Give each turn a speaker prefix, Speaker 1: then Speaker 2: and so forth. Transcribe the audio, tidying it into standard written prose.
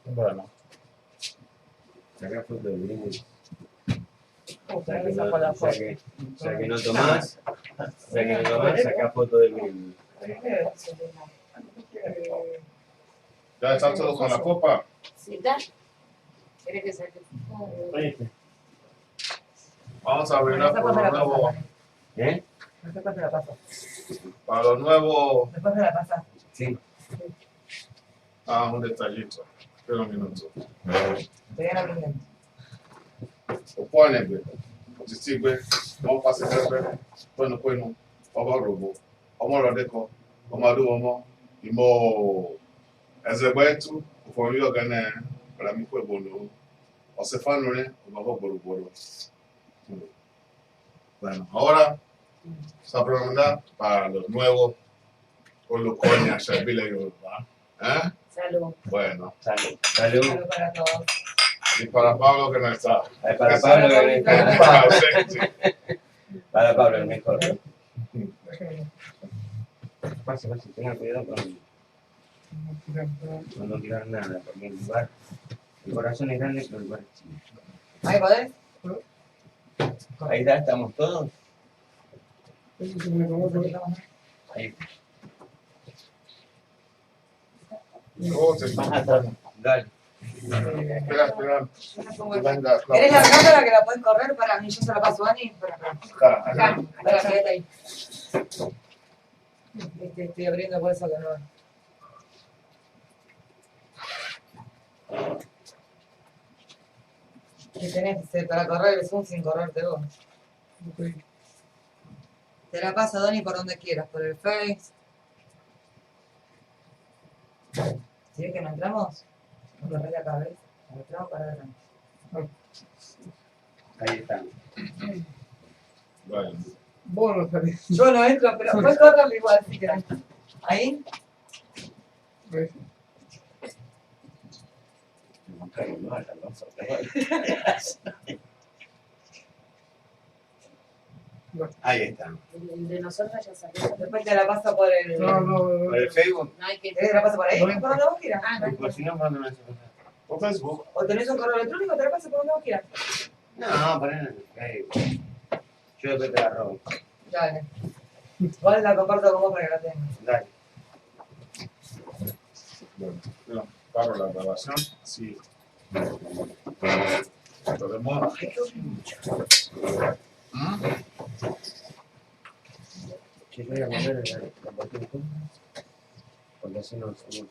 Speaker 1: Bueno.
Speaker 2: Saca foto de brindis.
Speaker 3: Ya
Speaker 2: que no tomás, saca foto de brindis.
Speaker 1: ¿Ya están todos con la copa?
Speaker 4: ¿Sí está? ¿Quieres que saque?
Speaker 1: Vamos a brindar por lo nuevo.
Speaker 2: ¿Eh?
Speaker 3: Después se la paso.
Speaker 1: Para lo nuevo,
Speaker 3: Después se la pasa.
Speaker 2: Sí.
Speaker 1: un detallito. Espera un minuto.
Speaker 3: Te la brindem.
Speaker 1: Upone gbe. Títí gbe. Wọ́n pàṣẹ pẹ́pẹ́. Pẹ́nu. Ọba rògbò. Ọmọ rọ̀dẹ́kọ. Ọmọ adúwọmọ. Ìmọ̀ ẹ̀zẹ̀gbẹ́tú. Ụfọdụ ọga na paramikwe bono. Osefanure. Ọba gbọrọgbọrọ. Bueno, ahora esta pregunta para los nuevos coloconia Shabila Yoruba. ¿Eh?
Speaker 4: Salud.
Speaker 1: Bueno,
Speaker 2: Salud.
Speaker 3: Salud para todos.
Speaker 1: y para Pablo que no está.
Speaker 2: Para Pablo, que me
Speaker 1: Para ausente.
Speaker 2: Para Pablo, el mejor. Pase, tengan cuidado con no tirar nada, porque el corazón es grande, pero el lugar es chico.
Speaker 3: ¿Ahí podés?
Speaker 2: Ahí está, estamos todos. Ahí. Más atrás. Dale.
Speaker 1: Espera. Venga,
Speaker 3: ¿Querés la cámara que la podés correr para mí? Yo se la paso a Ani.
Speaker 1: acá.
Speaker 3: Para, quédate ahí. Estoy abriendo por eso que no. ¿Qué tenés para correr el Zoom sin correrte vos? Te la paso, Dani, por donde quieras, por el Face. ¿Sí ves que no entramos? No corré la cabeza. Entramos para adelante.
Speaker 2: Ahí está.
Speaker 1: Bueno,
Speaker 3: Yo no entro, pero puedes correrlo igual si querés. ¿Ahí?
Speaker 2: Ahí está.
Speaker 4: El de nosotros ya salió.
Speaker 3: Después te la paso por el...
Speaker 2: ¿Por el Facebook?
Speaker 4: No hay que.
Speaker 3: ¿Te la paso por ahí? ¿Por donde vos quieras?
Speaker 4: Ah, no.
Speaker 2: Por si no, mando una
Speaker 1: por Facebook.
Speaker 3: ¿O tenés un correo electrónico? Te la paso por donde vos quieras.
Speaker 2: No, poner en el Facebook. Yo después te la robo.
Speaker 3: Dale. Igual la comparto con vos para que la tengas.
Speaker 2: Dale.
Speaker 1: Bueno, paro la grabación. Sí. Podemos.
Speaker 2: Che, voy a volver a compartir con porque así no somos